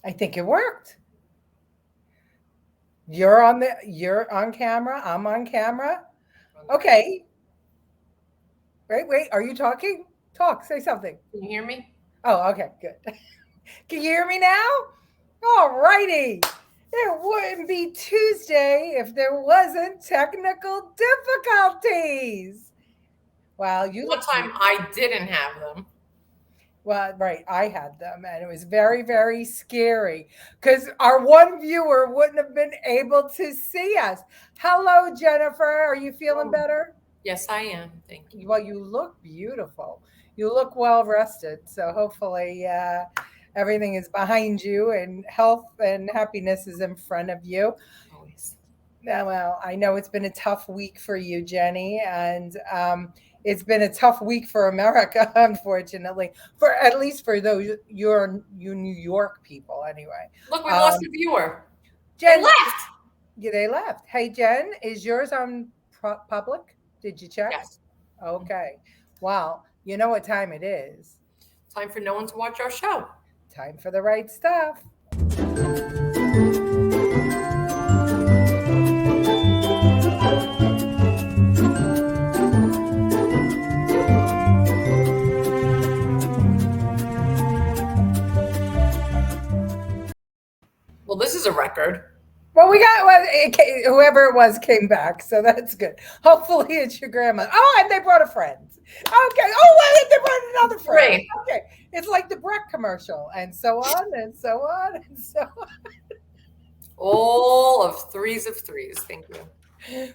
I think it worked. You're on camera. I'm on camera. Okay. Okay. Wait. Are you talking? Talk. Say something. Can you hear me? Oh, okay. Good. Can you hear me now? All righty. It wouldn't be Tuesday if there wasn't technical difficulties. Wow, you One look time I didn't have them. well, right. I had them, and it was very, very scary because our one viewer wouldn't have been able to see us. Hello, Jennifer. Are you feeling Oh, better? yes, I am. Thank you. Well, you look beautiful. You look well rested. So hopefully, everything is behind you, and health and happiness is in front of you. Always. Yeah, well, I know it's been a tough week for you, Jenny, and it's been a tough week for America, unfortunately. For at least for those you New York people, anyway. Look, we lost Um, a viewer. They Jen, left. yeah, they left. Hey, Jen, is yours on public? Did you check? Yes. Okay. Wow. You know what time it is? Time for no one to watch our show. Time for the right stuff. Well, this is a record. Well, whoever it was came back, so that's good. Hopefully, it's your grandma. Oh, and they brought a friend. Okay. Oh, wait, they brought another friend. Three. Okay, it's like the Breck commercial, and so on, and so on, and so on. All of threes of threes. Thank you.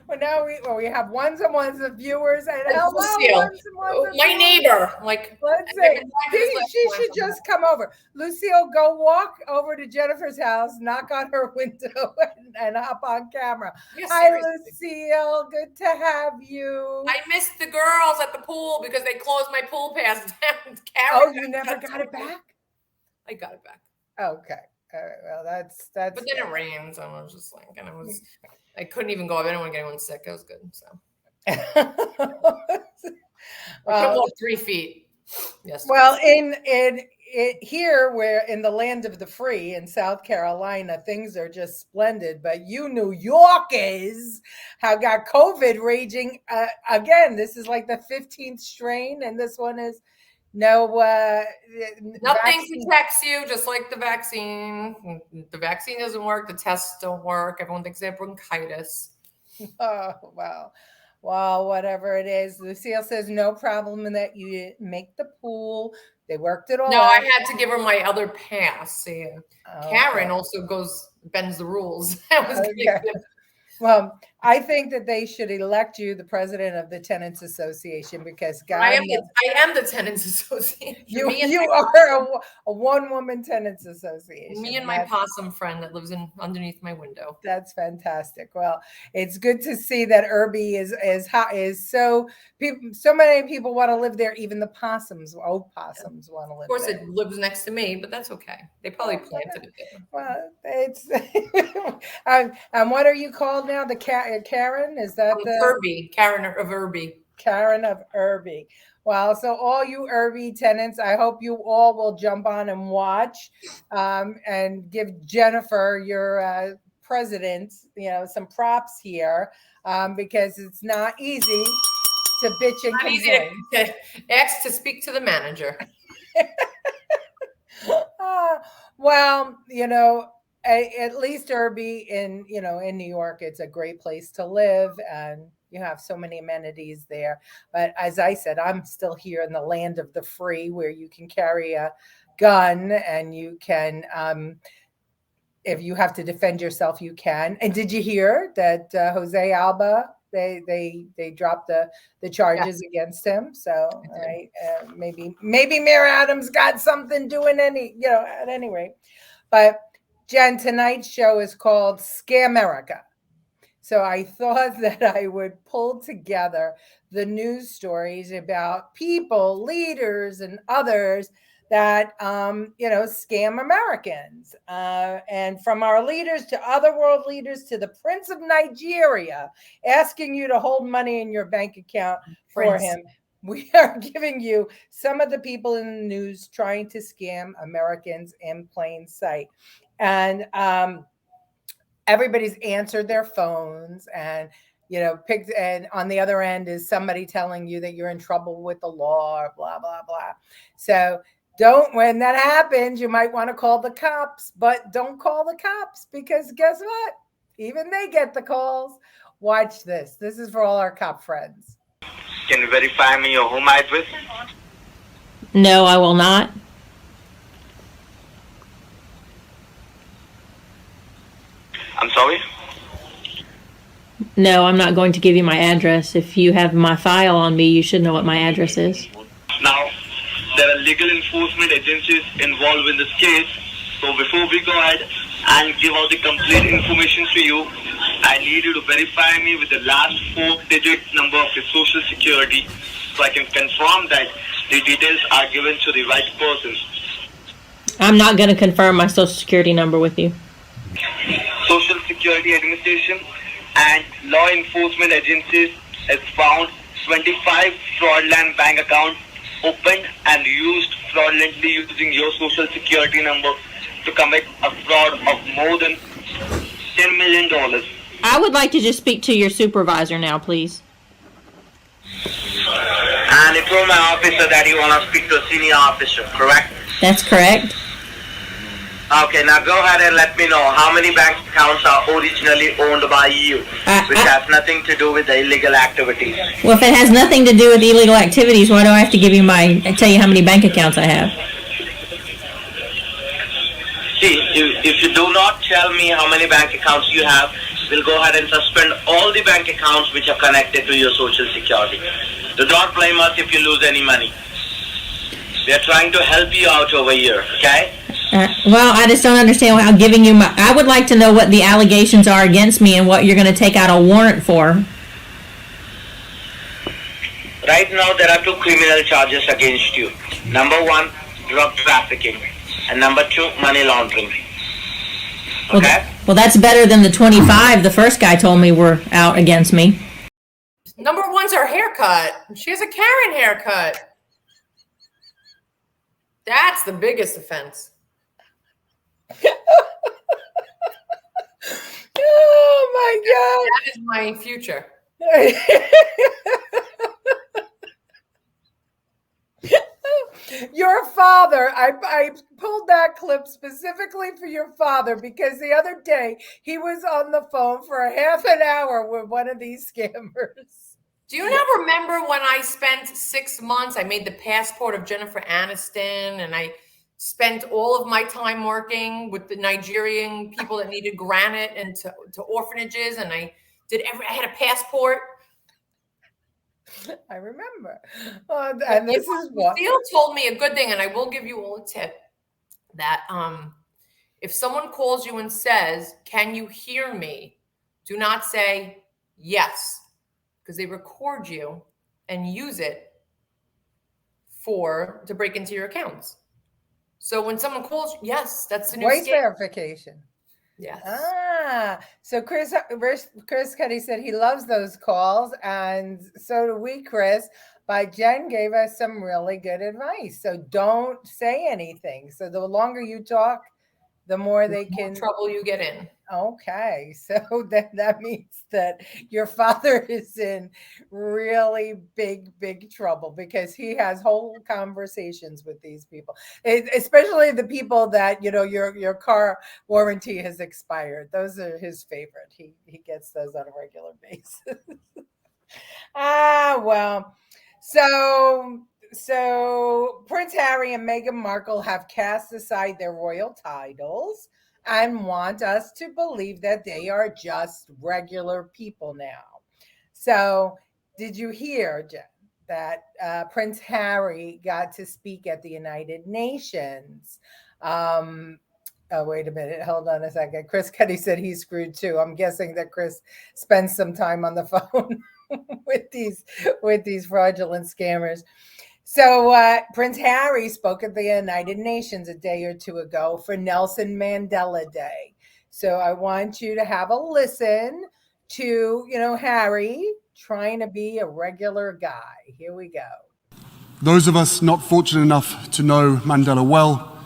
Well, now we have ones and ones of viewers, and And hello, Lucille, ones and ones of my viewers. neighbor. Like, Let's I've see. been trying for this last She one should for just months. come over. Lucille, go walk over to Jennifer's house, knock on her window, and hop on camera. Yeah, Hi, seriously. Lucille. Good to have you. I missed the girls at the pool because they closed my pool pass down. Karen Oh, you never got it told me. back? I got it back. Okay. All right. Well, But that's then it rained, so I was just like, and I couldn't even go. I didn't want to get anyone sick. It was good. So good. I couldn't well, walk 3 feet yesterday. well, in here, we're in the land of the free in South Carolina, things are just splendid. But you New Yorkers have got COVID raging again. This is like the 15th strain, and this one is no Nothing vaccine. protects you, just like the vaccine. The vaccine doesn't work. The tests don't work. Everyone thinks they have bronchitis. Oh, wow. Well, whatever it is, Lucille says no problem in that you make the pool. They worked it all No, I out. had to give her my other pass. See, Okay. Karen also bends the rules. I was gonna Okay. give. Well, I think that they should elect you the president of the Tenants Association because God knows I am the tenants association. you are a one woman tenants association, Me and and my possum friend that lives in underneath my window. that's fantastic. Well, it's good to see that Irby is hot is so people so many people want to live there. Even the possums, old Yeah. possums, want to Of live course, there. it lives next to me, but that's okay. They probably Oh, planted it there. well, it's and what are you called now? The Karen? Is that I'm the Kirby, Karen of Irby. Karen of Irby? Well, so all you Irby tenants, I hope you all will jump on and watch, and give Jennifer, your president, some props here, because it's not easy to bitch and Not easy complain. to ask to speak to the manager. Ah, well, at least Irby in New York, it's a great place to live, and you have so many amenities there. But as I said, I'm still here in the land of the free, where you can carry a gun and you can, if you have to defend yourself, you can. And did you hear that Jose Alba? They dropped the Yes, charges against him. So, I all did. right, maybe Mayor Adams got something doing at any rate. But Jen, tonight's show is called Scamerica. So I thought that I would pull together the news stories about people, leaders, and others that scam Americans, and from our leaders to other world leaders to the Prince of Nigeria, asking you to hold money in your bank account for Prince. him. We are giving you some of the people in the news trying to scam Americans in plain sight. And everybody's answered their phones and picked, and on the other end is somebody telling you that you're in trouble with the law or blah blah blah. So don't, when that happens, you might want to call the cops, but don't call the cops, because guess what, even they get the calls. Watch this. This is for all our cop friends. Can you verify me your home address? No, I will not. I'm sorry? No, I'm not going to give you my address. If you have my file on me, you should know what my address is. Now, there are legal enforcement agencies involved in this case. So before we go ahead and give out the complete information to you, I need you to verify me with the last 4-digit number of your social security so I can confirm that the details are given to the right person. I'm not going to confirm my social security number with you. Social Security Administration and law enforcement agencies has found 25 fraudulent bank accounts opened and used fraudulently using your social security number to commit a fraud of more than $10 million. I would like to just speak to your supervisor now, please. And you told my officer that you want to speak to a senior officer, correct? That's correct. Okay, now go ahead and let me know how many bank accounts are originally owned by you, which has nothing to do with the illegal activities. Well, if it has nothing to do with illegal activities, why do I have to give you tell you how many bank accounts I have? See, if you do not tell me how many bank accounts you have, we'll go ahead and suspend all the bank accounts which are connected to your social security. Do not blame us if you lose any money. We are trying to help you out over here, okay? Well, I just don't understand how giving you I would like to know what the allegations are against me and what you're going to take out a warrant for. Right now, there are 2 criminal charges against you. Number 1, drug trafficking. And number 2, money laundering. Okay? Well, that's better than the 25 the first guy told me were out against me. Number 1's her haircut. She has a Karen haircut. That's the biggest offense. Oh my That is my future. God. Your father, I pulled that clip specifically for your father because the other day he was on the phone for a half an hour with one of these scammers. Do you not remember when I spent 6 months? I made the passport of Jennifer Aniston, and I spent all of my time working with the Nigerian people that needed granite and to orphanages, and I had a passport. I remember. And this is what Lucille told me a good thing, and I will give you all a tip that if someone calls you and says, "Can you hear me?" do not say yes, because they record you and use it to break into your accounts. So when someone calls you, yes, that's the new voice scam. verification. Yes. So Chris Cuddy said he loves those calls, and so do we, Chris. But Jen gave us some really good advice. So don't say anything. So the longer you talk, the more they can trouble you get in. Okay, so that means that your father is in really big trouble because he has whole conversations with these people, especially the people that your car warranty has expired. Those are his favorite. He gets those on a regular basis. Well, so Prince Harry and Meghan Markle have cast aside their royal titles and want us to believe that they are just regular people now. So, did you hear, Jen, that Prince Harry got to speak at the United Nations? Oh, wait a minute. Hold on a second. Chris Cuddy said he's screwed too. I'm guessing that Chris spends some time on the phone with these fraudulent scammers. So Prince Harry spoke at the United Nations a day or two ago for Nelson Mandela Day. So I want you to have a listen to, Harry trying to be a regular guy. Here we go. Those of us not fortunate enough to know Mandela well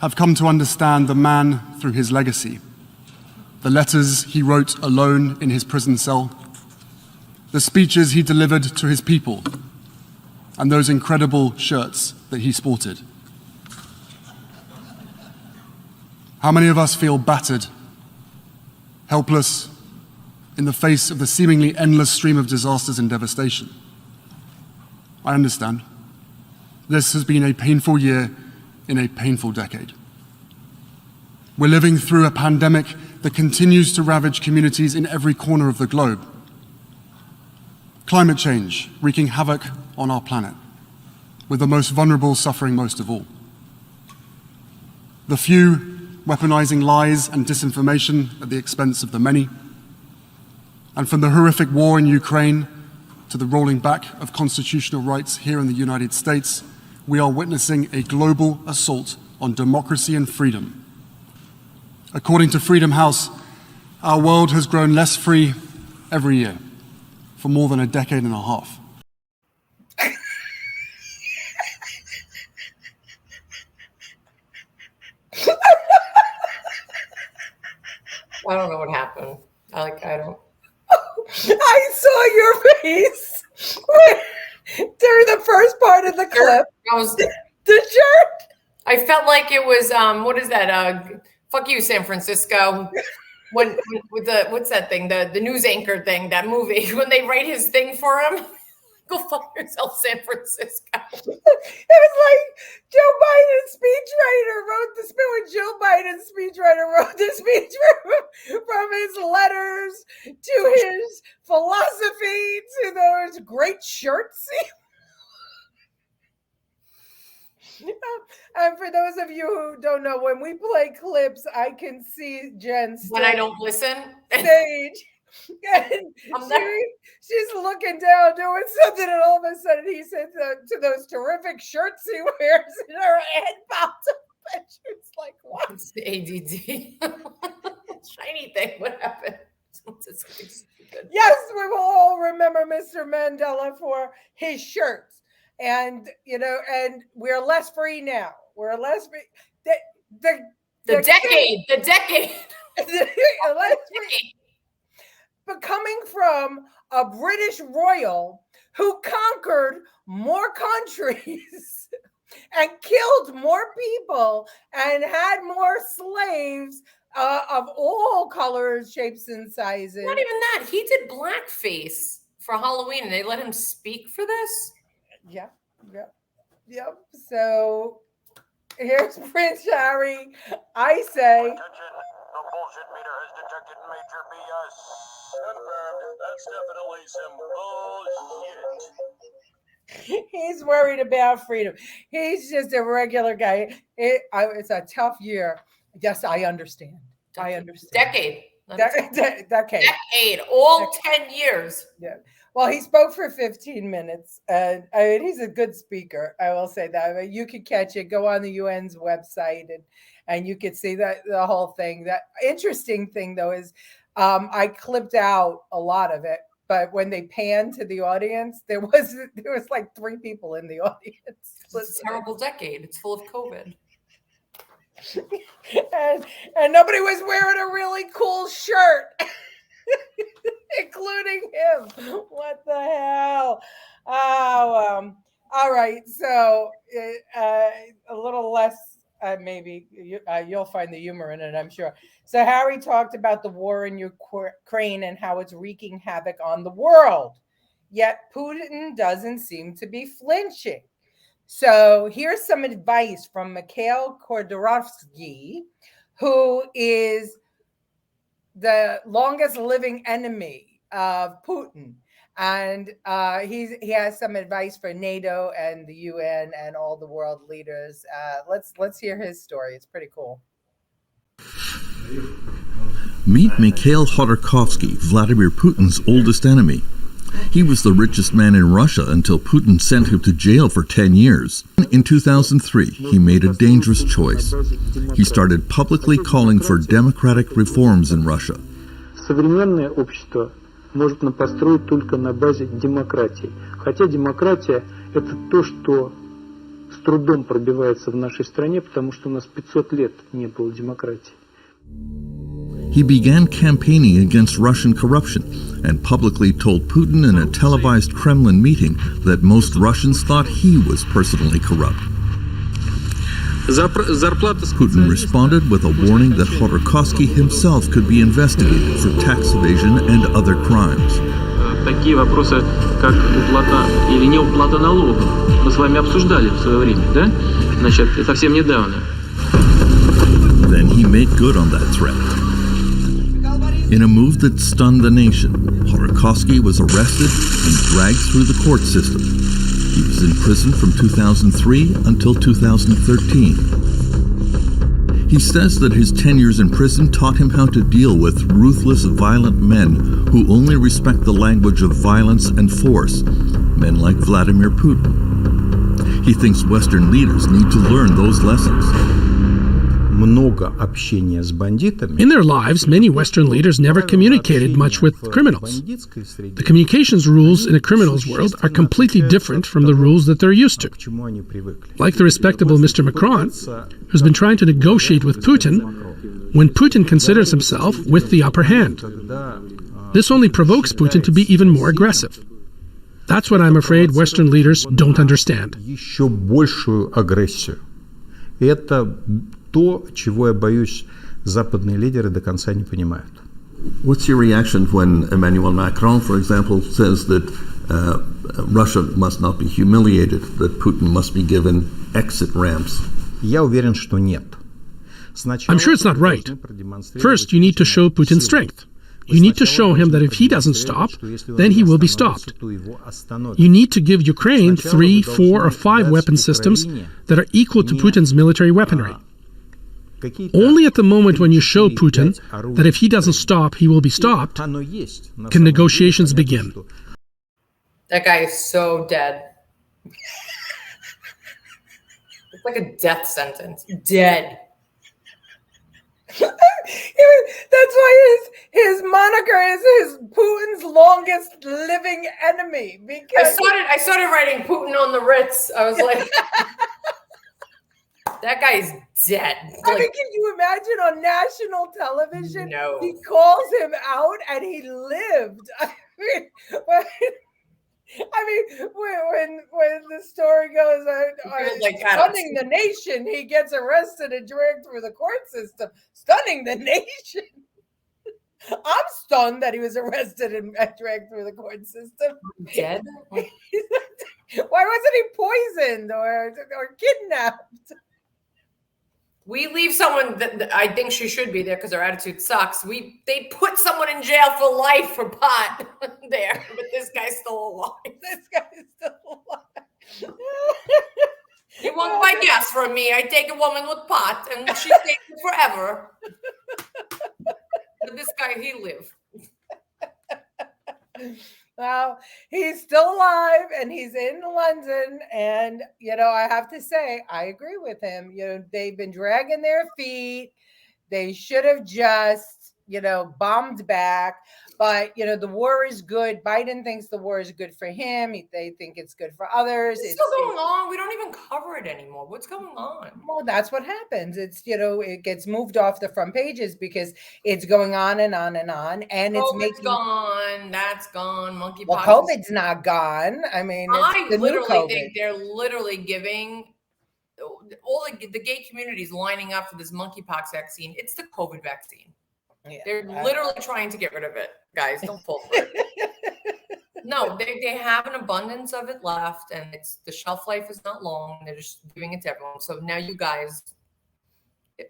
have come to understand the man through his legacy. The letters he wrote alone in his prison cell, the speeches he delivered to his people, and those incredible shirts that he sported. How many of us feel battered, helpless, in the face of the seemingly endless stream of disasters and devastation? I understand. This has been a painful year in a painful decade. We're living through a pandemic that continues to ravage communities in every corner of the globe. Climate change wreaking havoc on our planet, with the most vulnerable suffering most of all. The few weaponizing lies and disinformation at the expense of the many. And from the horrific war in Ukraine to the rolling back of constitutional rights here in the United States, we are witnessing a global assault on democracy and freedom. According to Freedom House, our world has grown less free every year for more than a decade and a half. I don't know what happened. I don't. I saw your face during the first part of the clip. The shirt. I felt like it was what is that? Fuck you, San Francisco. When with the what's that thing? The news anchor thing, that movie, when they write his thing for him. Go fuck yourself, San Francisco. It was like Joe Biden's speechwriter wrote the speech. When Joe Biden's speechwriter wrote the speech from his letters to his philosophy to those great shirts. And for those of you who don't know, when we play clips, I can see Jen when I don't listen. Stage. And she's looking down doing something, and all of a sudden he said to those terrific shirts he wears, and her head popped up, and she was like, "What?" It's the ADD. Shiny thing. What happened? Yes, we will all remember Mr. Mandela for his shirts, and and we're less free now. We're less free. The decade. The decade. Less free. But coming from a British royal who conquered more countries and killed more people and had more slaves of all colors, shapes, and sizes. Not even that. He did blackface for Halloween, and they let him speak for this? Yep. So here's Prince Harry. I say... Attention. The bullshit meter has detected major BS. Confirmed. That's definitely some bullshit. He's worried about freedom. He's just a regular guy. It's a tough year. Yes, I understand. I understand. Decade. All 10 years. Yeah. Well, he spoke for 15 minutes. And he's a good speaker. I will say that. I mean, you could catch it. Go on the UN's website and you could see that the whole thing. That interesting thing, though, is I clipped out a lot of it. But when they panned to the audience, there was like 3 people in the audience. It's a terrible decade. It's full of COVID. and nobody was wearing a really cool shirt, including him. What the hell? Oh, all right. So a little less, maybe you'll find the humor in it, I'm sure. So Harry talked about the war in Ukraine and how it's wreaking havoc on the world. Yet Putin doesn't seem to be flinching. So here's some advice from Mikhail Khodorkovsky, who is the longest living enemy of Putin. And he has some advice for NATO and the UN and all the world leaders. Let's hear his story. It's pretty cool. Meet Mikhail Khodorkovsky, Vladimir Putin's oldest enemy. He was the richest man in Russia until Putin sent him to jail for 10 years. In 2003, he made a dangerous choice. He started publicly calling for democratic reforms in Russia. Современное общество можно построить только на базе демократии. Хотя демократия Это то, что с трудом пробивается в нашей стране, потому что у нас 500 лет не было демократии. He began campaigning against Russian corruption and publicly told Putin in a televised Kremlin meeting that most Russians thought he was personally corrupt. Putin responded with a warning that Khodorkovsky himself could be investigated for tax evasion and other crimes. Такие вопросы, как уплата или не уплата налогов, мы с вами обсуждали в свое время, да? Значит, совсем недавно. Then he made good on that threat. In a move that stunned the nation, Khodorkovsky was arrested and dragged through the court system. He was in prison from 2003 until 2013. He says that his 10 years in prison taught him how to deal with ruthless, violent men who only respect the language of violence and force, men like Vladimir Putin. He thinks Western leaders need to learn those lessons. In their lives, many Western leaders never communicated much with criminals. The communications rules in a criminal's world are completely different from the rules that they're used to. Like the respectable Mr. Macron, who's been trying to negotiate with Putin when Putin considers himself with the upper hand. This only provokes Putin to be even more aggressive. That's what I'm afraid Western leaders don't understand. То, чего я боюсь, западные лидеры до конца не понимают. What's your reaction when Emmanuel Macron, for example, says that Russia must not be humiliated, that Putin must be given exit ramps? Я уверен, что нет. I'm sure it's not right. First, you need to show Putin strength. You need to show him that if he doesn't stop, then he will be stopped. You need to give Ukraine 3, 4, or 5 weapon systems that are equal to Putin's military weaponry. Only at the moment when you show Putin that if he doesn't stop, he will be stopped, can negotiations begin. That guy is so dead. It's like a death sentence. Dead. That's why his moniker is his Putin's longest living enemy. Because I started writing Putin on the Ritz. I was like, that guy's dead. I mean, can you imagine on national television? No. He calls him out and he lived. When the story goes, stunning the nation, he gets arrested and dragged through the court system. Stunning the nation. I'm stunned that he was arrested and dragged through the court system. Dead? Why wasn't he poisoned or kidnapped? We leave someone that I think she should be there because her attitude sucks. They put someone in jail for life for pot there, but this guy's still alive. This guy's still alive. You won't buy gas from me. I take a woman with pot, and she takes it forever. But this guy, he lived. Well, he's still alive and he's in London. And, I have to say, I agree with him. They've been dragging their feet. They should have just, bombed back. But, the war is good. Biden thinks the war is good for him. They think it's good for others. It's still going on. We don't even cover it anymore. What's going on? Well, that's what happens. It's, it gets moved off the front pages because it's going on and on and on. And COVID's gone. That's gone. Monkeypox. Well, COVID's not gone. I mean, I literally think they're literally giving all the gay communities lining up for this monkeypox vaccine. It's the COVID vaccine. Yeah, they're literally trying to get rid of it, guys. Don't fall for it. No, they have an abundance of it left, and the shelf life is not long. They're just giving it to everyone. So now you guys,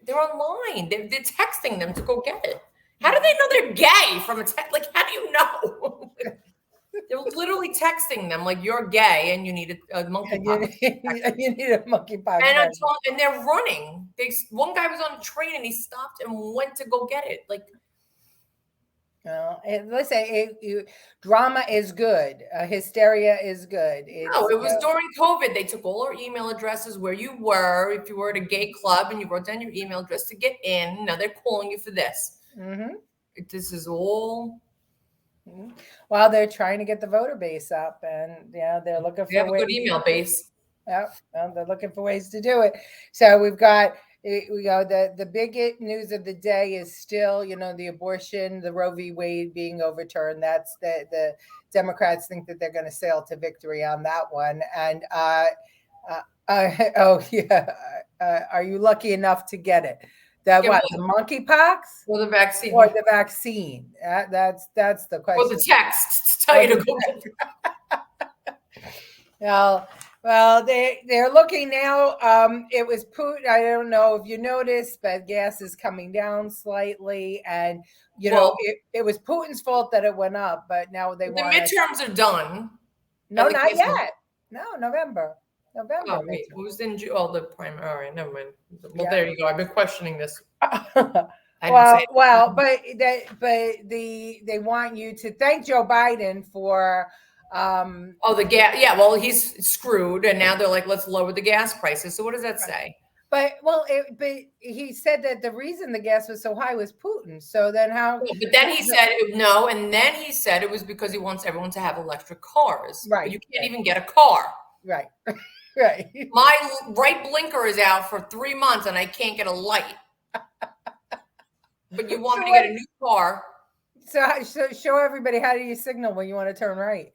they're online. They're texting them to go get it. How do they know they're gay from a text? Like, how do you know? They're literally texting them like, you're gay and you need a monkeypox. You need a monkeypox. And they're running. One guy was on a train and he stopped and went to go get it. Like, let's say drama is good. Hysteria is good. It was during COVID. They took all our email addresses where you were. If you were at a gay club and you wrote down your email address to get in, now they're calling you for this. Mm-hmm. This is all. Well, they're trying to get the voter base up, and they're looking for They have a ways. good email base. Yeah, well, they're looking for ways to do it. So we go the big news of the day is still, the abortion, the Roe v. Wade being overturned. That's the Democrats think that they're going to sail to victory on that one. And are you lucky enough to get it? The monkeypox or the vaccine? Or the vaccine? That's the question. Or the text to tell you to go. Well, they're looking now. It was Putin. I don't know if you noticed, but gas is coming down slightly, and it was Putin's fault that it went up. But now the midterms are done. No, not yet. No, November. Oh, wait, who's in June? Oh, the primary. All right, never mind. Well, there you go. I've been questioning this. But they want you to thank Joe Biden for. The gas. Yeah, well, he's screwed, and now they're like, let's lower the gas prices. So what does that say? But he said that the reason the gas was so high was Putin. So then how? But then he said no, and then he said it was because he wants everyone to have electric cars. Right. But you can't even get a car. Right. Right. My right blinker is out for 3 months, and I can't get a light. But you want me to get a new car? So show everybody, how do you signal when you want to turn right?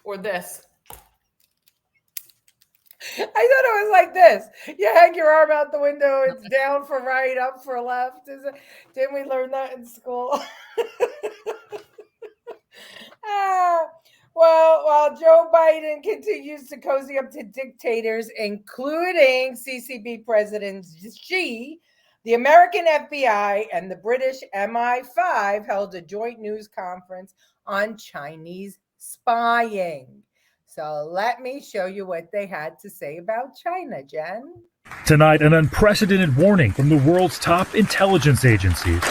Or this. I thought it was like this. You hang your arm out the window. It's down for right, up for left. Didn't we learn that in school? While Joe Biden continues to cozy up to dictators, including CCP President Xi, the American FBI and the British MI5 held a joint news conference on Chinese spying. So let me show you what they had to say about China, Jen. Tonight, an unprecedented warning from the world's top intelligence agencies.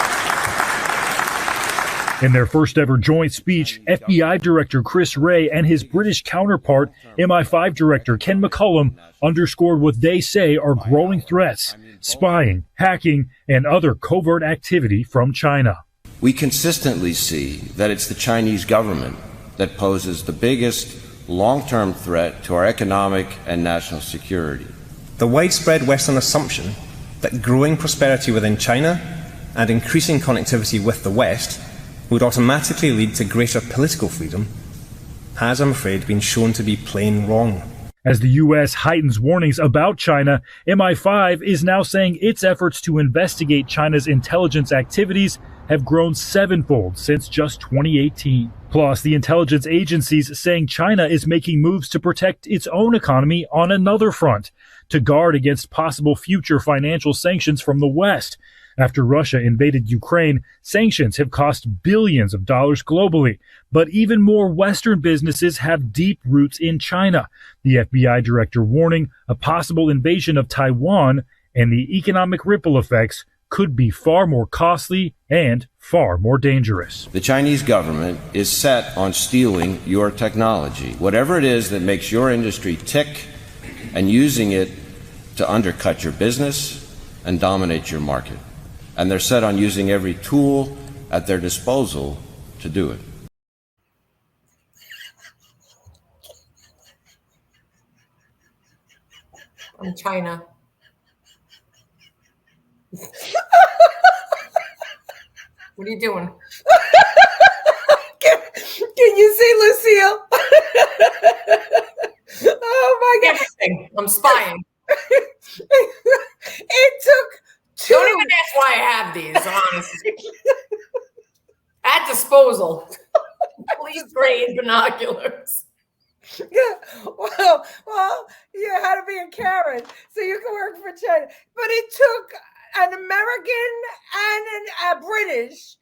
In their first ever joint speech, FBI Director Chris Wray and his British counterpart, MI5 Director Ken McCullum, underscored what they say are growing threats, spying, hacking, and other covert activity from China. We consistently see that it's the Chinese government that poses the biggest long-term threat to our economic and national security. The widespread Western assumption that growing prosperity within China and increasing connectivity with the West would automatically lead to greater political freedom has, I'm afraid, been shown to be plain wrong. As the U.S. heightens warnings about China, MI5 is now saying its efforts to investigate China's intelligence activities have grown sevenfold since just 2018. Plus, the intelligence agencies saying China is making moves to protect its own economy on another front, to guard against possible future financial sanctions from the West. After Russia invaded Ukraine, sanctions have cost billions of dollars globally. But even more Western businesses have deep roots in China. The FBI director warning a possible invasion of Taiwan and the economic ripple effects could be far more costly and far more dangerous. The Chinese government is set on stealing your technology, whatever it is that makes your industry tick, and using it to undercut your business and dominate your market. And they're set on using every tool at their disposal to do it. From China. What are you doing? Can you see Lucille? Oh my God. Everything. I'm spying. It took two. Don't even ask why I have these, honestly. At disposal. Police grade binoculars. Yeah. Well, you had to be a Karen, so you can work for China. But it took an American and a British,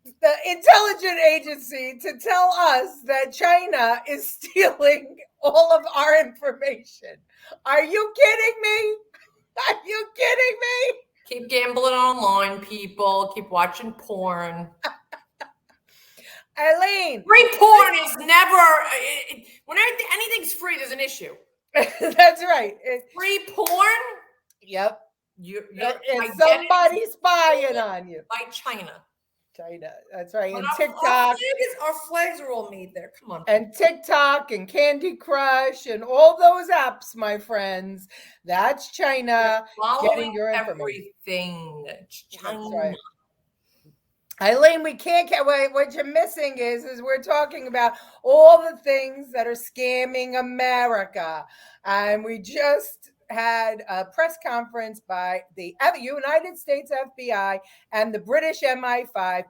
the intelligence agency, to tell us that China is stealing all of our information. Are you kidding me? Are you kidding me? Keep gambling online, people. Keep watching porn. Eileen. Free porn is never, when anything's free, there's an issue. That's right. Free porn? Yep. It's somebody spying on you. By China. China, that's right. But And TikTok. our flags are all made there. Come on. And TikTok and Candy Crush and all those apps, my friends. That's China getting your information. Everything. China. That's right. Eileen, we can't get away. What you're missing is we're talking about all the things that are scamming America. And we just had a press conference by the United States FBI and the British MI5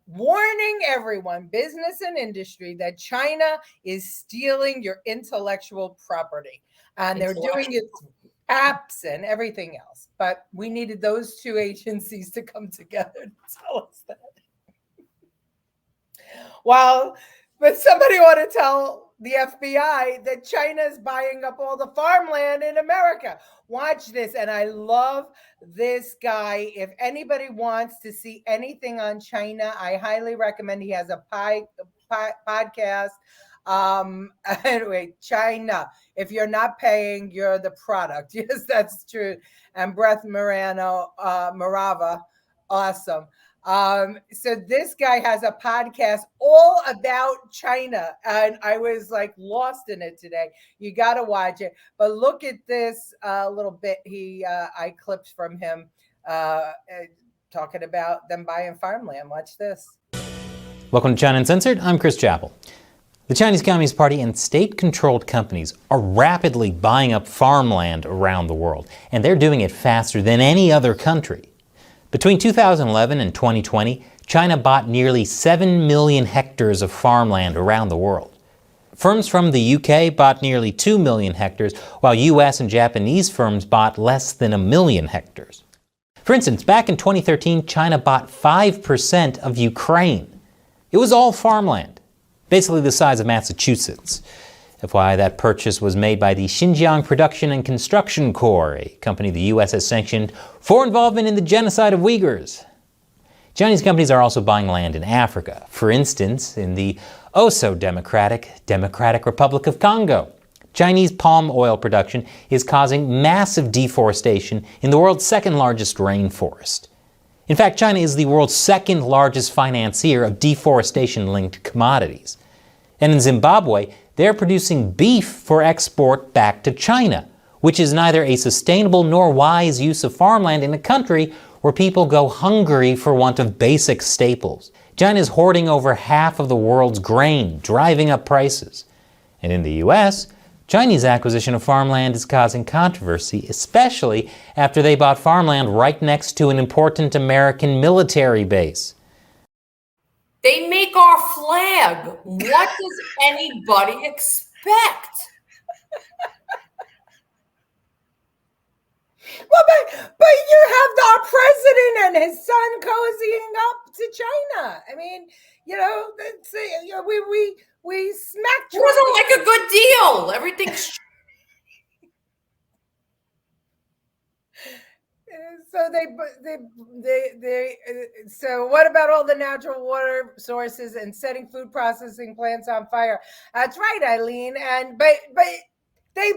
warning everyone, business and industry, that China is stealing your intellectual property. And they're doing it through apps and everything else. But we needed those two agencies to come together to tell us that. Well, but somebody ought to tell the FBI that China is buying up all the farmland in America. Watch this. And I love this guy. If anybody wants to see anything on China, I highly recommend. He has a podcast. Anyway, China. If you're not paying, you're the product. Yes, that's true. And Brett Morava. Awesome. So this guy has a podcast all about China, and I was like lost in it today. You got to watch it. But look at this little bit I clipped from him talking about them buying farmland. Watch this. Welcome to China Uncensored. I'm Chris Chappell. The Chinese Communist Party and state-controlled companies are rapidly buying up farmland around the world, and they're doing it faster than any other country. Between 2011 and 2020, China bought nearly 7 million hectares of farmland around the world. Firms from the UK bought nearly 2 million hectares, while US and Japanese firms bought less than 1 million hectares. For instance, back in 2013, China bought 5% of Ukraine. It was all farmland, basically the size of Massachusetts. FYI, that purchase was made by the Xinjiang Production and Construction Corps, a company the U.S. has sanctioned for involvement in the genocide of Uyghurs. Chinese companies are also buying land in Africa, for instance, in the oh-so-democratic Democratic Republic of Congo. Chinese palm oil production is causing massive deforestation in the world's second-largest rainforest. In fact, China is the world's second-largest financier of deforestation-linked commodities. And in Zimbabwe, they're producing beef for export back to China, which is neither a sustainable nor wise use of farmland in a country where people go hungry for want of basic staples. China is hoarding over half of the world's grain, driving up prices. And in the U.S., Chinese acquisition of farmland is causing controversy, especially after they bought farmland right next to an important American military base. They make our flag. What does anybody expect? Well, but you have our president and his son cozying up to China. I mean, we smacked. It wasn't like a good deal. Everything's. So what about all the natural water sources and setting food processing plants on fire? That's right, Eileen. But they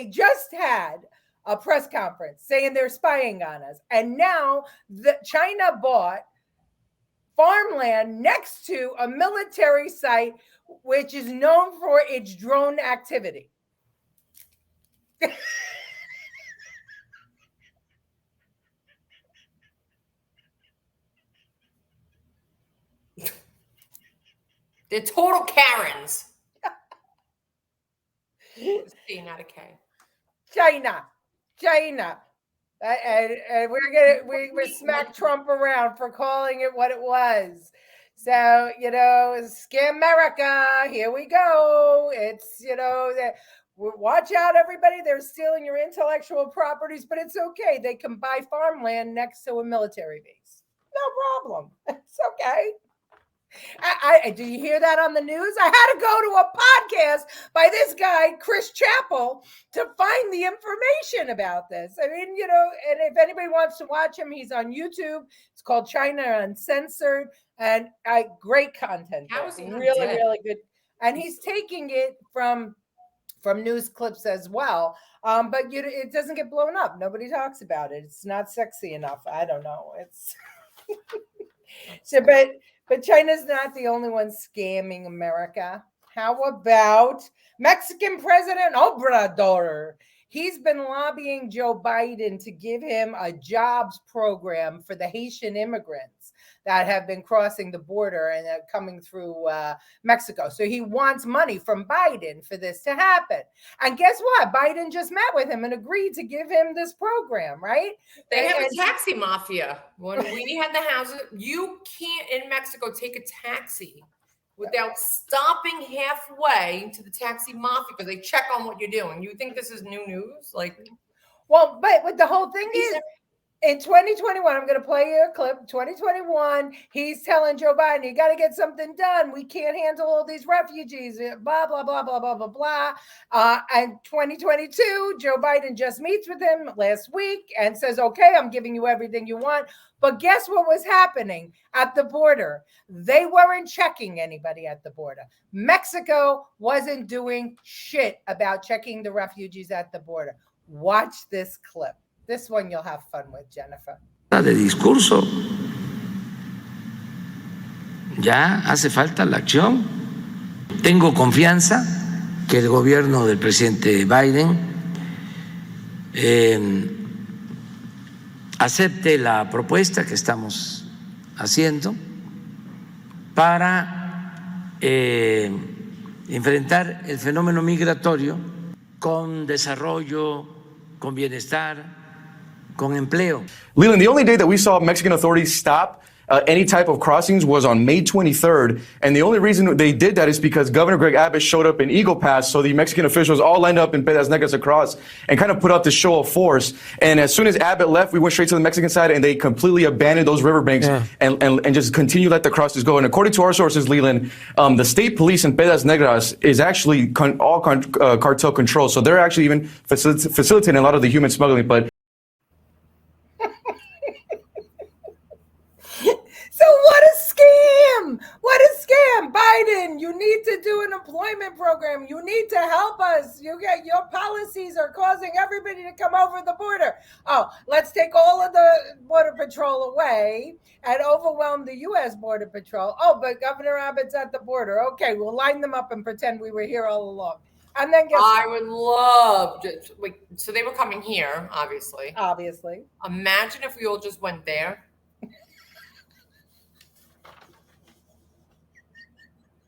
just had a press conference saying they're spying on us, and now China bought farmland next to a military site which is known for its drone activity. They're total Karens. C, not a K. China. And we smack Trump around for calling it what it was. So, scam America. Here we go. It's, watch out, everybody. They're stealing your intellectual properties, but it's okay. They can buy farmland next to a military base. No problem. It's okay. Do you hear that on the news? I had to go to a podcast by this guy, Chris Chappell, to find the information about this. I mean, and if anybody wants to watch him, he's on YouTube. It's called China Uncensored, and great content. Really good. And he's taking it from from news clips as well. But it doesn't get blown up. Nobody talks about it. It's not sexy enough. I don't know. It's so, but China's not the only one scamming America. How about Mexican President Obrador? He's been lobbying Joe Biden to give him a jobs program for the Haitian immigrants that have been crossing the border and coming through Mexico. So he wants money from Biden for this to happen. And guess what? Biden just met with him and agreed to give him this program, right? They have a taxi mafia. When we had the houses, you can't in Mexico take a taxi without stopping halfway to the taxi mafia because they check on what you're doing. You think this is new news? Well, but what the whole thing is, in 2021, I'm going to play you a clip. 2021, he's telling Joe Biden, you got to get something done. We can't handle all these refugees, blah, blah, blah, blah, blah, blah, blah. And 2022, Joe Biden just meets with him last week and says, okay, I'm giving you everything you want. But guess what was happening at the border? They weren't checking anybody at the border. Mexico wasn't doing shit about checking the refugees at the border. Watch this clip. This one you'll have fun with, Jennifer. De discurso. Ya hace falta la acción. Tengo confianza que el gobierno del presidente Biden acepte la propuesta que estamos haciendo para enfrentar el fenómeno migratorio con desarrollo, con bienestar, con empleo. Leland, the only day that we saw Mexican authorities stop any type of crossings was on May 23rd. And the only reason they did that is because Governor Greg Abbott showed up in Eagle Pass. So the Mexican officials all lined up in Pedas Negras across and kind of put out this show of force. And as soon as Abbott left, we went straight to the Mexican side and they completely abandoned those riverbanks and just continue to let the crosses go. And according to our sources, Leland, the state police in Pedas Negras is actually all cartel control. So they're actually even facilitating a lot of the human smuggling. But so what a scam! What a scam! Biden, you need to do an employment program. You need to help us. Your policies are causing everybody to come over the border. Oh, let's take all of the Border Patrol away and overwhelm the U.S. Border Patrol. Oh, but Governor Abbott's at the border. Okay, we'll line them up and pretend we were here all along. And then I would love to. So they were coming here, obviously. Obviously. Imagine if we all just went there.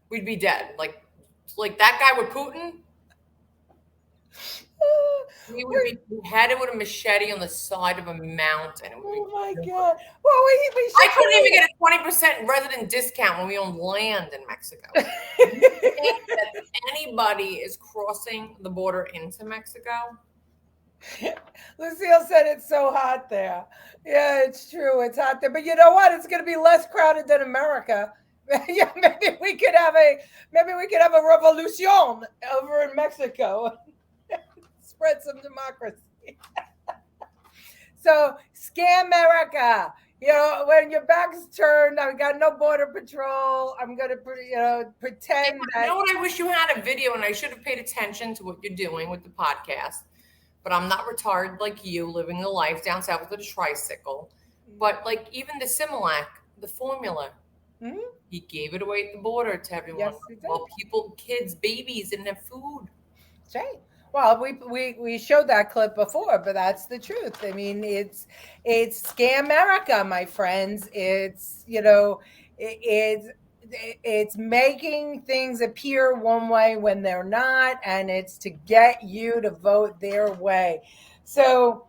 We'd be dead. Like that guy with Putin. He would be beheaded with a machete on the side of a mountain. Oh my God! Well, I couldn't even get a 20% resident discount when we owned land in Mexico. You think that anybody is crossing the border into Mexico? Lucille said it's so hot there. Yeah, it's true. It's hot there. But you know what? It's going to be less crowded than America. Yeah, maybe we could have a revolution over in Mexico. Spread some democracy. So scam America. You know, when your back's turned, I've got no border patrol. I'm gonna, pretend. You know what? I wish you had a video, and I should have paid attention to what you're doing with the podcast. But I'm not retarded like you, living the life down south with a tricycle. But even the Similac, the formula. Mm-hmm. He gave it away at the border to everyone. Yes, he did. While kids, babies didn't have food. That's right. Well, we showed that clip before, but that's the truth. I mean, it's scam America, my friends. It's it's making things appear one way when they're not, and it's to get you to vote their way. So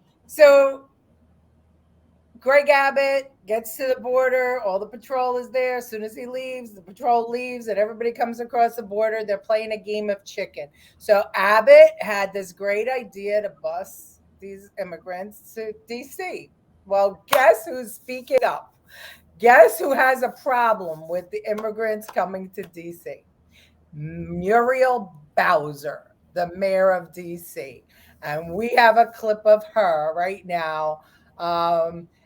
Greg Abbott gets to the border. All the patrol is there. As soon as he leaves, the patrol leaves, and everybody comes across the border. They're playing a game of chicken. So Abbott had this great idea to bus these immigrants to D.C. Well, guess who's speaking up? Guess who has a problem with the immigrants coming to D.C.? Muriel Bowser, the mayor of D.C. And we have a clip of her right now.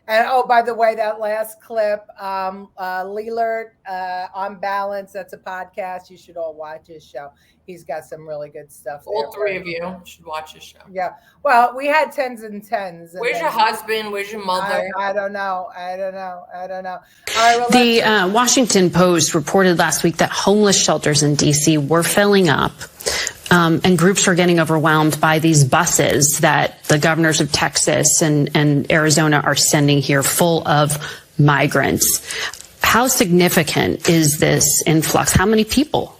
And oh, by the way, that last clip, Leelert, On Balance, that's a podcast. You should all watch his show. He's got some really good stuff there. All three of you should watch his show. Yeah. Well, we had tens and tens. And Where's your husband? Where's your mother? I don't know. I don't know. All right, well, the Washington Post reported last week that homeless shelters in D.C. were filling up. And groups are getting overwhelmed by these buses that the governors of Texas and Arizona are sending here full of migrants. How significant is this influx? How many people?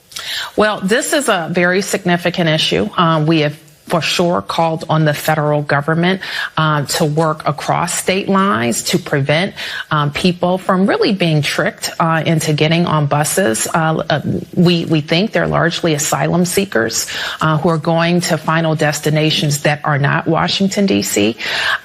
Well, this is a very significant issue. We have for sure called on the federal government to work across state lines to prevent people from really being tricked into getting on buses. We think they're largely asylum seekers who are going to final destinations that are not Washington, D.C.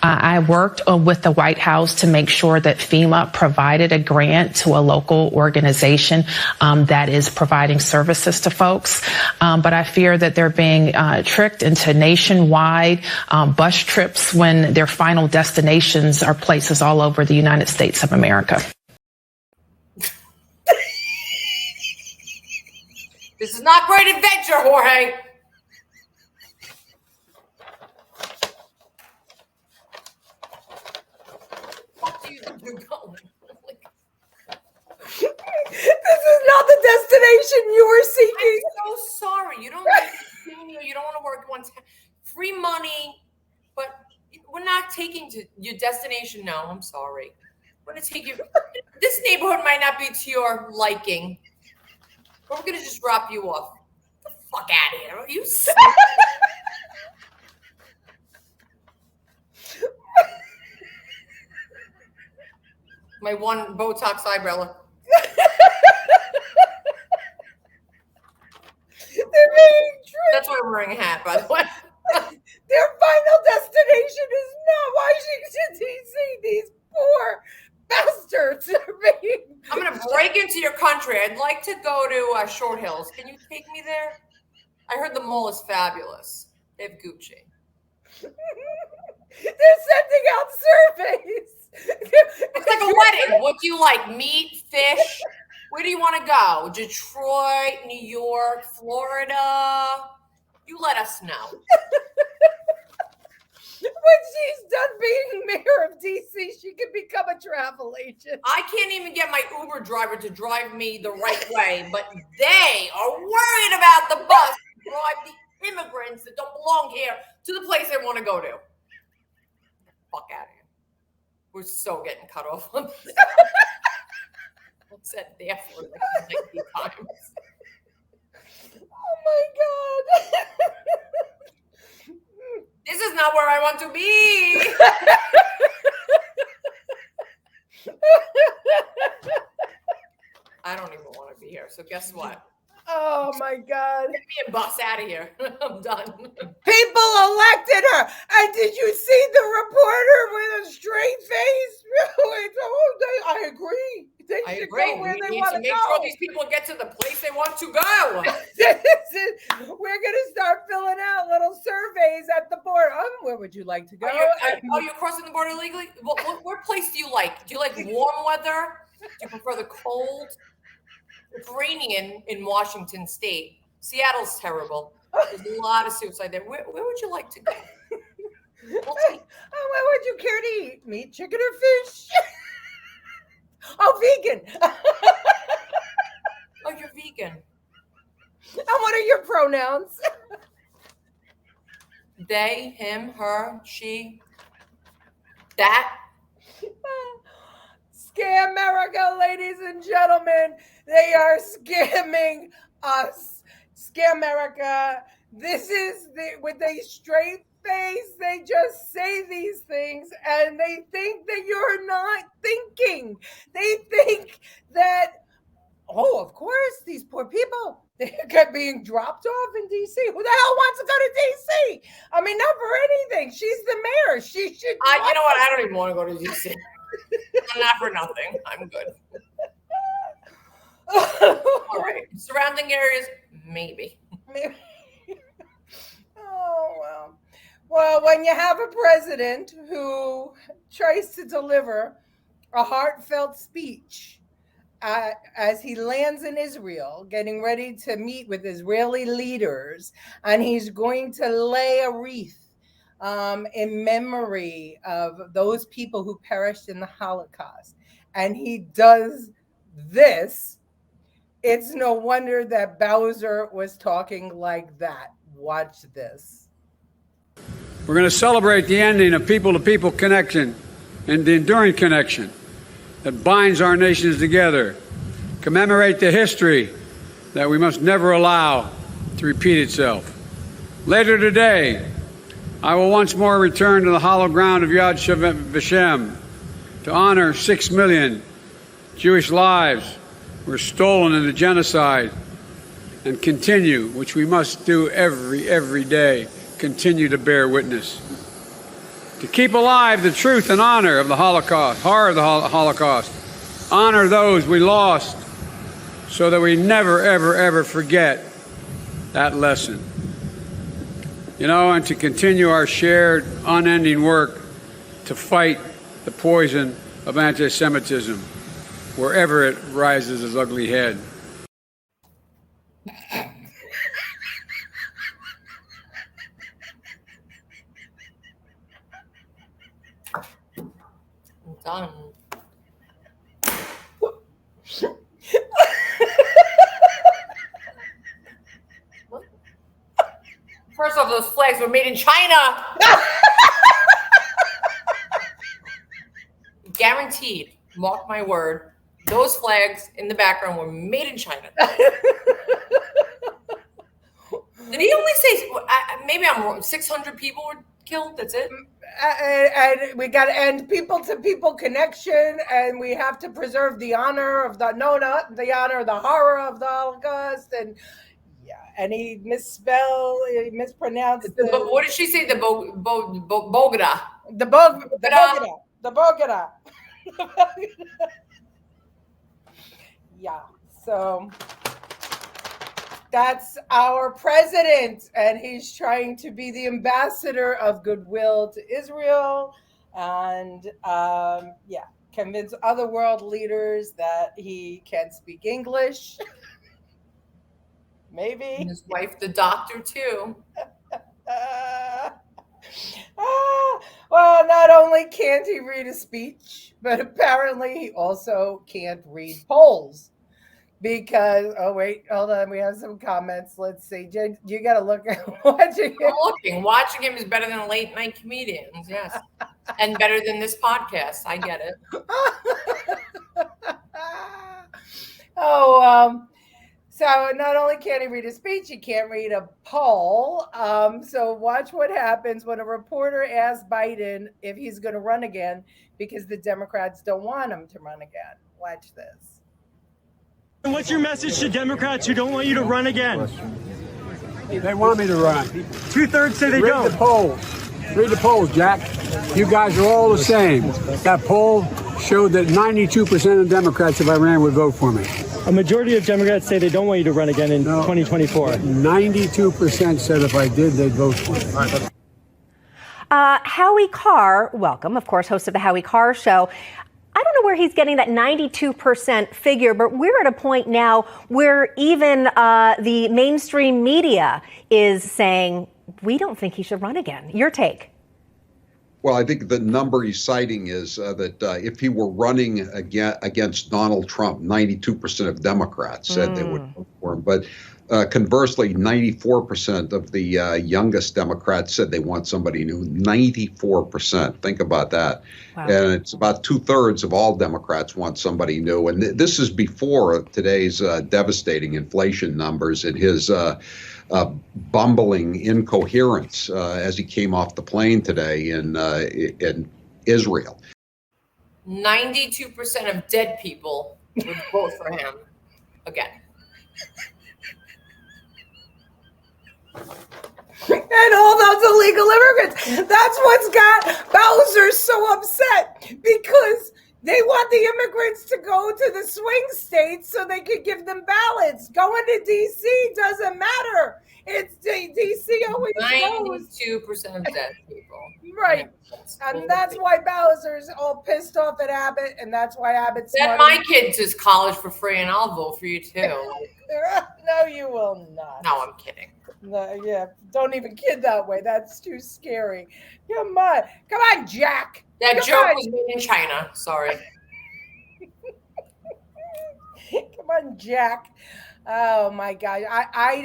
I worked with the White House to make sure that FEMA provided a grant to a local organization that is providing services to folks. But I fear that they're being tricked into nationwide bus trips when their final destinations are places all over the United States of America. This is not great adventure, Jorge. What do you think you're going? This is not the destination you were seeking. I'm so sorry. You don't want to work one time. Free money, but we're not taking to your destination. No, I'm sorry. We're going to take you. This neighborhood might not be to your liking, but we're going to just drop you off. Get the fuck out of here. Are you sick? My one Botox eyebrow. They're being tricked. That's why I'm wearing a hat, by the way. Their final destination is not Washington, D.C. These poor bastards are being... I'm going to break into your country. I'd like to go to Short Hills. Can you take me there? I heard the mall is fabulous. They have Gucci. They're sending out surveys. It's like a wedding. What do you like? Meat, fish? Where do you want to go? Detroit, New York, Florida? You let us know. When she's done being mayor of D.C., she can become a travel agent. I can't even get my Uber driver to drive me the right way, but they are worried about the bus to drive the immigrants that don't belong here to the place they want to go to. Fuck out of here. We're so getting cut off on this. What's that there for like 90 times? Oh my God. This is not where I want to be. I don't even want to be here. So guess what? Oh my God. Get me a bus out of here. I'm done. People elected her. And did you see the reporter with a straight face? I agree. They should go where they want to make go. sure these people get to the place they want to go. We're going to start filling out little surveys at the border. Where would you like to go? You're crossing the border illegally? What place do you like? Do you like warm weather? Do you prefer the cold? It's rainy in Washington State. Seattle's terrible. There's a lot of suicide there. Where would you like to go? What would you care to eat? Meat, chicken, or fish? Oh, vegan. Oh, you're vegan. And what are your pronouns? They, him, her, she, that. Scam America, ladies and gentlemen. They are scamming us. Scam America. This is with a straight face. They just say these things and they think that you're not thinking. They think that, oh, of course, they're poor people, they're being dropped off in D.C. Who the hell wants to go to D.C.? I mean, not for anything. She's the mayor. She should. You know what? I don't even want to go to D.C. Not for nothing. I'm good. All right. Surrounding areas, maybe. Oh, well. Well, when you have a president who tries to deliver a heartfelt speech as he lands in Israel, getting ready to meet with Israeli leaders, and he's going to lay a wreath in memory of those people who perished in the Holocaust, and he does this, it's no wonder that Bowser was talking like that. Watch this. We're going to celebrate the ending of people-to-people connection and the enduring connection that binds our nations together, commemorate the history that we must never allow to repeat itself. Later today, I will once more return to the hallowed ground of Yad Vashem to honor 6 million Jewish lives were stolen in the genocide, and continue, which we must do every day, continue to bear witness. To keep alive the truth and honor of the Holocaust, horror of the Holocaust, honor those we lost so that we never, ever forget that lesson. And to continue our shared, unending work to fight the poison of anti-Semitism wherever it rises its ugly head. Done. First off, those flags were made in China. Guaranteed. Mark my word. Those flags in the background were made in China. Did he only say, maybe I'm wrong, 600 people were killed? That's it? And we got to end people-to-people connection, and we have to preserve the honor of the horror of the Holocaust. And and he mispronounced what did she say? The Bogota. The Bogota. Yeah. So that's our president, and he's trying to be the ambassador of goodwill to Israel, and convince other world leaders that he can speak English. Maybe. And his wife, the doctor, too. Well, not only can't he read a speech, but apparently he also can't read polls. Because, hold on, we have some comments. Let's see. Jen, you got to look at watching him. Watching him is better than late night comedians, yes. And better than this podcast. I get it. So not only can't he read a speech, he can't read a poll. So watch what happens when a reporter asks Biden if he's going to run again because the Democrats don't want him to run again. Watch this. And what's your message to Democrats who don't want you to run again? They want me to run. 2/3 say they don't. Read the polls. Read the polls, Jack. You guys are all the same. That poll showed that 92% of Democrats, if I ran, would vote for me. A majority of Democrats say they don't want you to run again in 2024. 92% said if I did, they'd vote for me. Howie Carr, welcome, of course, host of the Howie Carr Show. I don't know where he's getting that 92% figure, but we're at a point now where even the mainstream media is saying, we don't think he should run again. Your take? Well, I think the number he's citing is that if he were running against Donald Trump, 92% of Democrats said they would vote for him. But conversely, 94% of the youngest Democrats said they want somebody new. 94%. Think about that. Wow. And it's about 2/3 of all Democrats want somebody new. And this is before today's devastating inflation numbers and his bumbling incoherence as he came off the plane today in Israel. 92% of dead people would vote for him again. And all those illegal immigrants. That's what's got Bowser so upset, because they want the immigrants to go to the swing states so they could give them ballots. Going to D.C. doesn't matter. It's DC always knows. 92% of dead people. Right. And that's why Bowser's all pissed off at Abbott, and that's why Abbott's Send my kids to college for free, and I'll vote for you too. No, you will not. No, I'm kidding. No, yeah, don't even kid that way. That's too scary. Come on, Jack. That Come joke on. was made in China. Sorry. Come on, Jack. Oh my God. I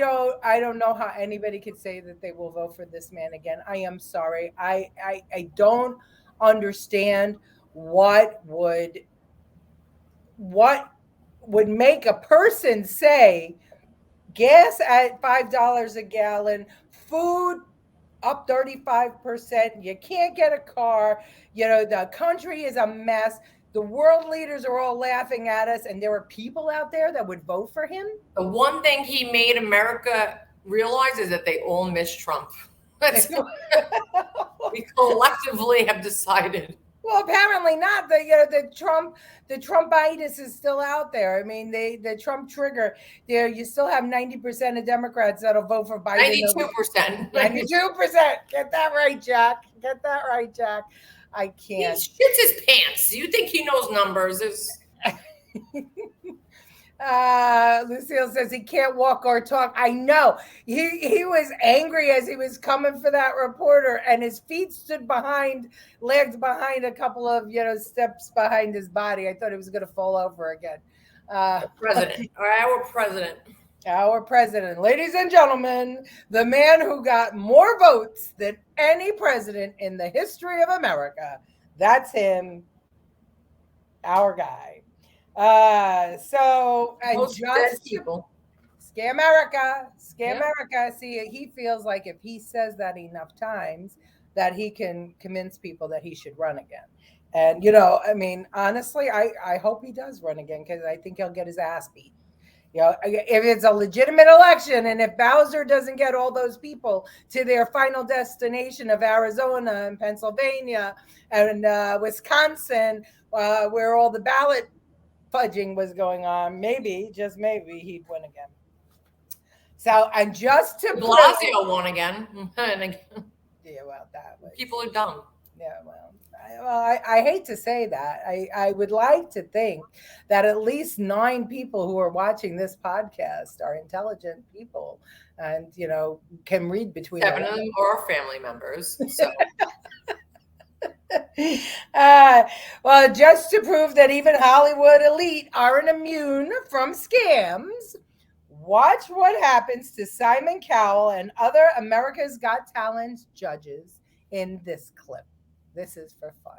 don't know how anybody could say that they will vote for this man again. I am sorry. I don't understand what would make a person say gas at $5 a gallon, food up 35%, you can't get a car, the country is a mess. The world leaders are all laughing at us, and there are people out there that would vote for him. The one thing he made America realize is that they all miss Trump. That's what we collectively have decided. Well, apparently not. The Trumpitis is still out there. I mean, the Trump trigger. You still have 90% of Democrats that'll vote for Biden. 92%. 92%. Get that right, Jack. Get that right, Jack. I can't. He shits his pants. You think he knows numbers? Lucille says he can't walk or talk. I know. He was angry as he was coming for that reporter, and his feet stood legs behind a couple of steps behind his body. I thought he was going to fall over again. Our president. Our president. Ladies and gentlemen, the man who got more votes than any president in the history of America. That's him. Our guy. Most dead people. Scamerica. See, he feels like if he says that enough times, that he can convince people that he should run again. And I mean, honestly, I hope he does run again, because I think he'll get his ass beat. If it's a legitimate election, and if Bowser doesn't get all those people to their final destination of Arizona and Pennsylvania and Wisconsin, where all the ballot fudging was going on, maybe, just maybe, he'd win again. So, and just to Blasio won again. Yeah, well, that was, people are dumb. Yeah, well, I hate to say that. I would like to think that at least 9 people who are watching this podcast are intelligent people, and can read between 7 of them are family members. So. Well, just to prove that even Hollywood elite aren't immune from scams, watch what happens to Simon Cowell and other America's Got Talent judges in this clip. This is for fun.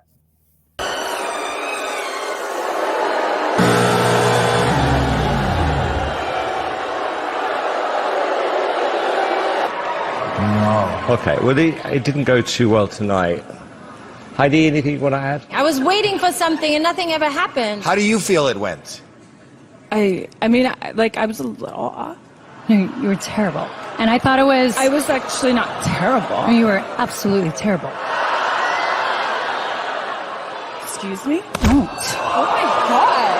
Okay, well, it didn't go too well tonight. Heidi, anything you want to add? I was waiting for something and nothing ever happened. How do you feel it went? I was a little. You were terrible. And I thought I was actually not terrible. You were absolutely terrible. Excuse me? Don't. Oh my God.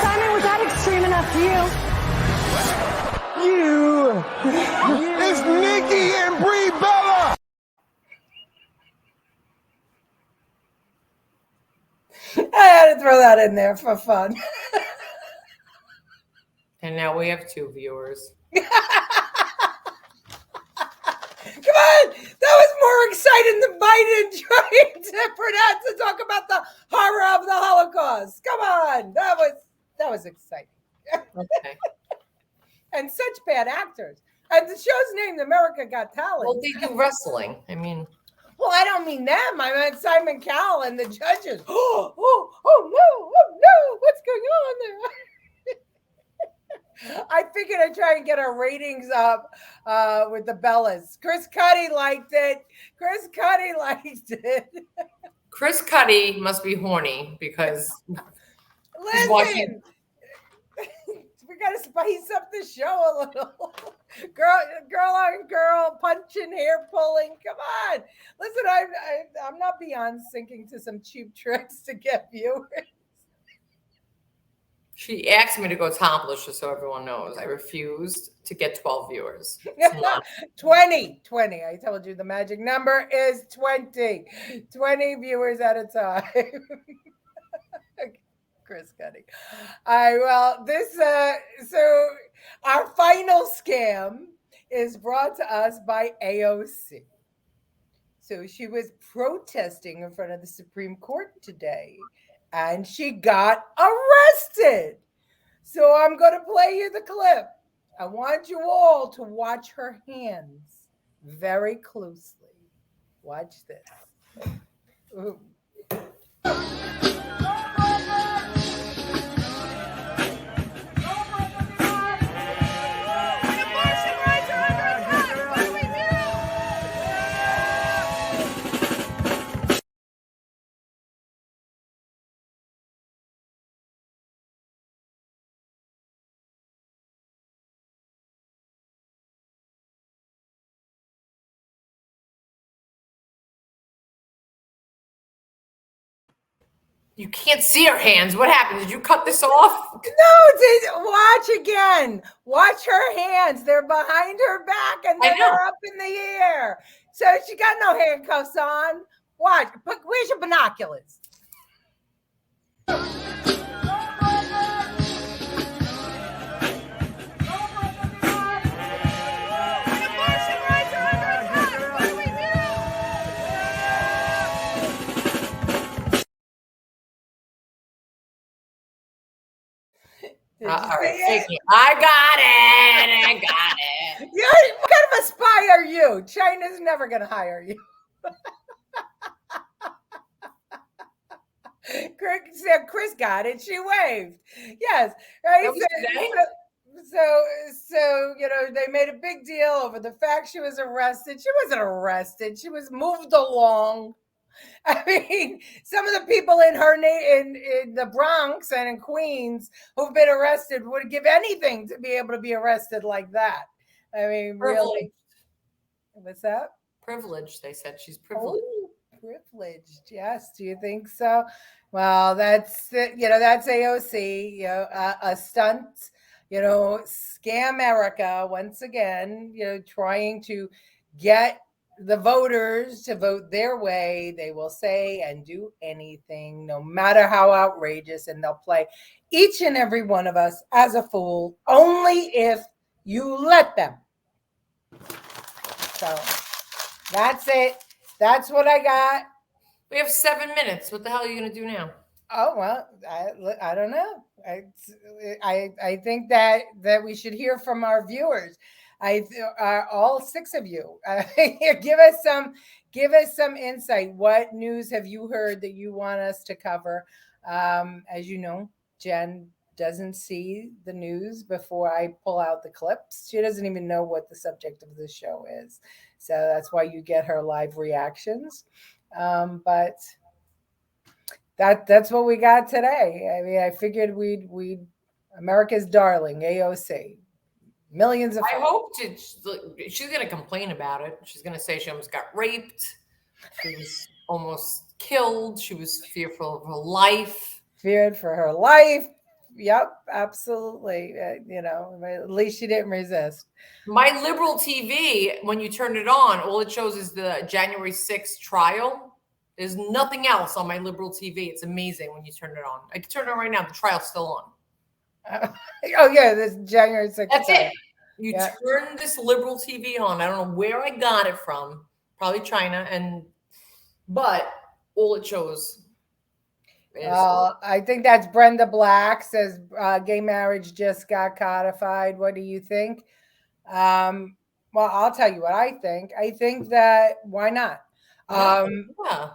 Simon, was that extreme enough for you? It's Nikki and Brie Bella! I had to throw that in there for fun. And now we have 2 viewers. Come Come on, that was more exciting than Biden trying to talk about the horror of the Holocaust. Come on, that was exciting. Okay. And such bad actors. And the show's named America Got Talent. Well, they do wrestling. I mean, well, I don't mean them. I meant Simon Cowell and the judges. Oh no, what's going on there? I figured I'd try and get our ratings up with the Bellas. Chris Cuddy liked it. Chris Cuddy must be horny because he's Listen, watching. we got to spice up the show a little. Girl on girl, punching, hair pulling. Come on. Listen, I'm not beyond sinking to some cheap tricks to get viewers. She asked me to go topless just so everyone knows. I refused to get 12 viewers. 20. I told you the magic number is 20. 20 viewers at a time. Chris Cuddy. All right, well, so our final scam is brought to us by AOC. So she was protesting in front of the Supreme Court today, and she got arrested. So I'm going to play you the clip. I want you all to watch her hands very closely. Watch this. Ooh. You can't see her hands. What happened? Did you cut this off? No, watch again. Watch her hands. They're behind her back and then they're up in the air. So she got no handcuffs on. Watch. Where's your binoculars? All right, I got it. Yeah, what kind of a spy are you? China's never going to hire you. Chris got it. She waved. Yes. Right. So, they made a big deal over the fact she was arrested. She wasn't arrested. She was moved along. I mean, some of the people in the Bronx and in Queens who've been arrested would give anything to be able to be arrested like that. I mean, really. What's that? Privileged, they said. She's privileged. Oh, privileged. Yes. Do you think so? Well, that's AOC, a stunt, scam America once again, trying to get the voters to vote their way. They will say and do anything, no matter how outrageous, and they'll play each and every one of us as a fool, only if you let them. So that's it. That's what I got. We have 7 minutes. What the hell are you going to do now? Oh, well, I don't know. I think that we should hear from our viewers. All 6 of you, give us some insight. What news have you heard that you want us to cover? As you know, Jen doesn't see the news before I pull out the clips. She doesn't even know what the subject of the show is. So that's why you get her live reactions. But that's what we got today. I mean, I figured we'd America's darling, AOC. Millions of. I hope she's going to complain about it. She's going to say she almost got raped. She was almost killed. She was fearful of her life. Feared for her life. Yep, absolutely. At least she didn't resist. My liberal TV, when you turn it on, all it shows is the January 6th trial. There's nothing else on my liberal TV. It's amazing when you turn it on. I can turn it on right now. The trial's still on. Oh, yeah, this January 6th. That's it. You turn this liberal TV on. I don't know where I got it from. Probably China, but all it shows is. I think that's Brenda Black says gay marriage just got codified. What do you think? Well, I'll tell you what I think. I think that why not? Yeah.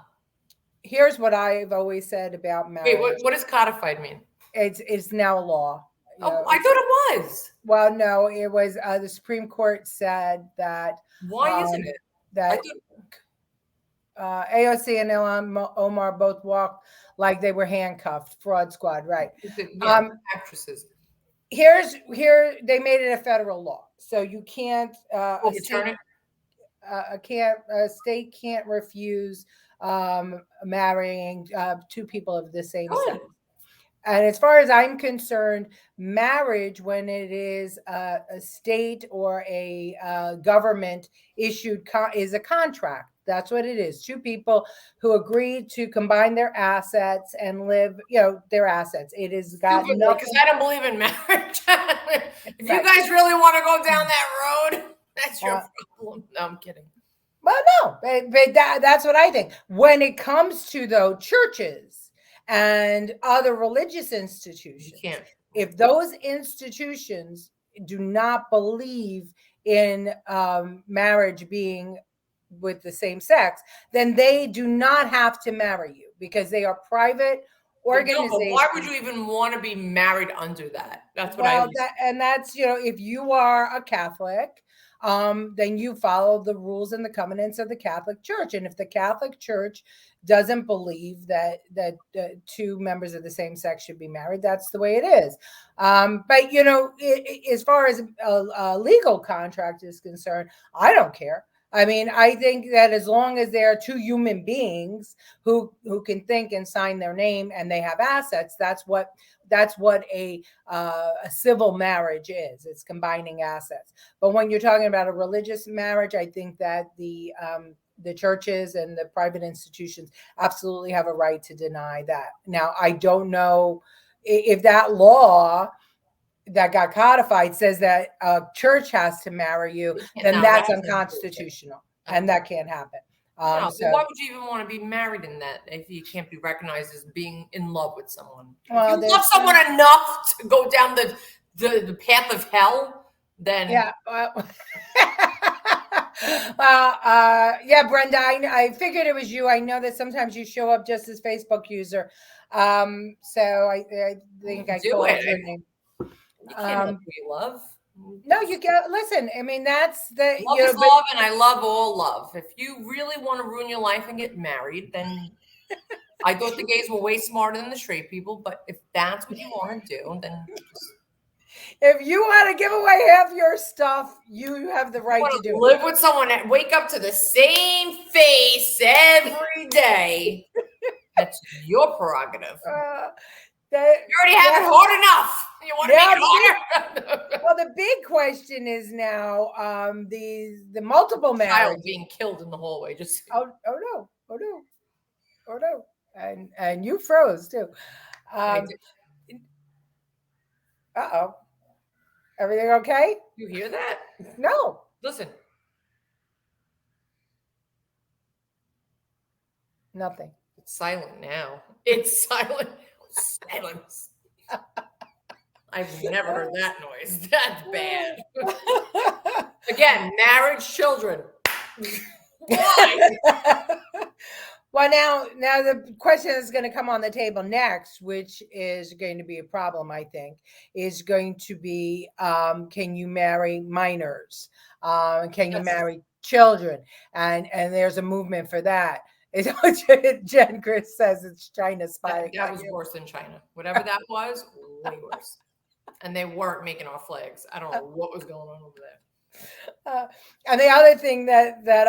Here's what I've always said about marriage. Wait, what does codified mean? It's now a law. Oh, I thought it was. Well, no, it was the Supreme Court said that. Why isn't it? That AOC and Ilhan Omar both walked like they were handcuffed. Fraud squad, right? Actresses. Here they made it a federal law, so you can't overturn it. A state can't refuse marrying two people of the same sex. And as far as I'm concerned, marriage, when it is a state or a government issued is a contract. That's what it is. Two people who agree to combine their assets and live, their assets. It has got nothing. Because I don't believe in marriage. If you guys really want to go down that road, that's your problem. No, I'm kidding. Well, no, but that's what I think. When it comes to, though, churches and other religious institutions, if those institutions do not believe in marriage being with the same sex, then they do not have to marry you because they are private organizations. No, but why would you even want to be married under that? That's what that's if you are a Catholic, then you follow the rules and the covenants of the Catholic Church. And if the Catholic Church doesn't believe that two members of the same sex should be married, that's the way it is. But as far as a legal contract is concerned, I don't care. I mean, I think that as long as there are two human beings who can think and sign their name and they have assets, that's what a civil marriage is. It's combining assets. But when you're talking about a religious marriage, I think that the churches and the private institutions absolutely have a right to deny that. Now, I don't know if that law that got codified says that a church has to marry you, then that's unconstitutional, and that can't happen. Why would you even want to be married in that if you can't be recognized as being in love with someone? If you love someone enough to go down the path of hell, then Brenda, I figured it was you. I know that sometimes you show up just as Facebook user, so I think I called your name. You can't love who you love. No, you get. Listen, I mean, that's the love is love, and I love all love. If you really want to ruin your life and get married, then I thought the gays were way smarter than the straight people. But if that's what you want to do, then if you want to give away half your stuff, you have the right to do it. Live with someone and wake up to the same face every day. That's your prerogative. You already have it hard enough. You want to make it harder? Well, the big question is now the multiple marriages. Child being killed in the hallway. Just oh no, and you froze too. Everything okay? You hear that? No. Listen. Nothing. It's silent now. It's silent. Silence. I've never heard that noise. That's bad. Again, marriage, children. Why? Well, now the question that's going to come on the table next, which is going to be a problem, I think, is going to be, can you marry minors? Can you marry children? And there's a movement for that. Jen Chris says it's China spying. That was worse than China. Whatever that was, way worse. And they weren't making our flags. I don't know what was going on over there. And the other thing that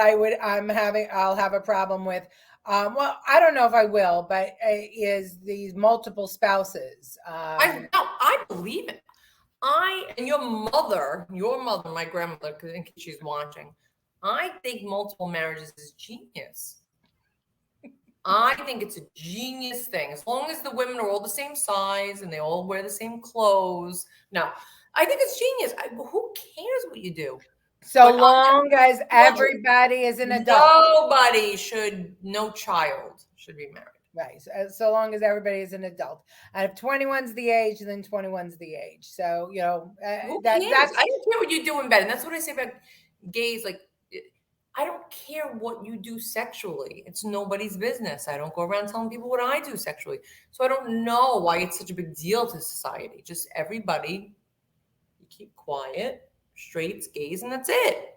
I'll have a problem with. Well, I don't know if I will, but is these multiple spouses. I believe it. And your mother, my grandmother, because in case she's watching, I think multiple marriages is genius. I think it's a genius thing. As long as the women are all the same size and they all wear the same clothes. No, I think it's genius. Who cares what you do? So long as everybody is an adult. No child should be married. Right. So long as everybody is an adult. And if 21's the age, then 21's the age. So, you know, Who cares? I don't care what you do in bed. And that's what I say about gays. Like, I don't care what you do sexually. It's nobody's business. I don't go around telling people what I do sexually. So I don't know why it's such a big deal to society. Just everybody, you keep quiet, straights, gays, and that's it.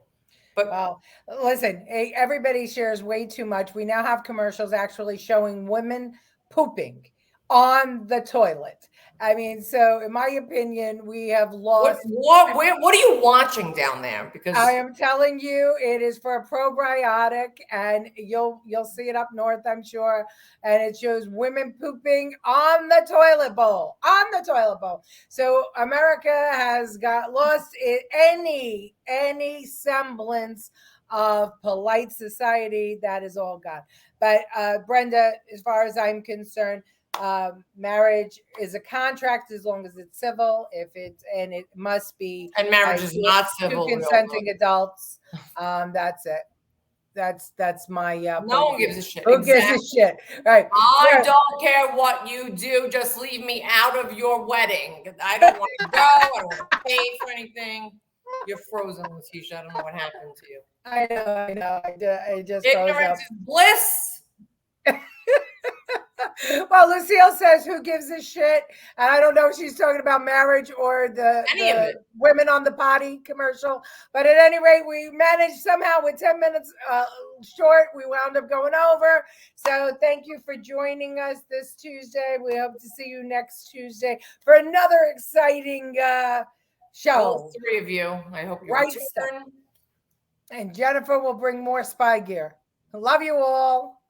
But well, listen, everybody shares way too much. We now have commercials actually showing women pooping on the toilet. I mean, so in my opinion, we have lost. What are you watching down there? Because I am telling you, it is for a probiotic, and you'll see it up north, I'm sure. And it shows women pooping on the toilet bowl, So America has got lost in any semblance of polite society. That is all gone. But Brenda, as far as I'm concerned, marriage is a contract as long as it's civil. And it must be. And marriage is not civil. Two consenting adults. That's it. That's my. No one gives a shit. Who gives a shit? Right. I don't care what you do. Just leave me out of your wedding. I don't want to go. I don't want to pay for anything. You're frozen, Leticia. I don't know what happened to you. I know. I just ignorance is bliss. Well, Lucille says, who gives a shit? And I don't know if she's talking about marriage or the women on the potty commercial. But at any rate, we managed somehow with 10 minutes short. We wound up going over. So thank you for joining us this Tuesday. We hope to see you next Tuesday for another exciting show. All three of you. I hope you return. And Jennifer will bring more spy gear. Love you all.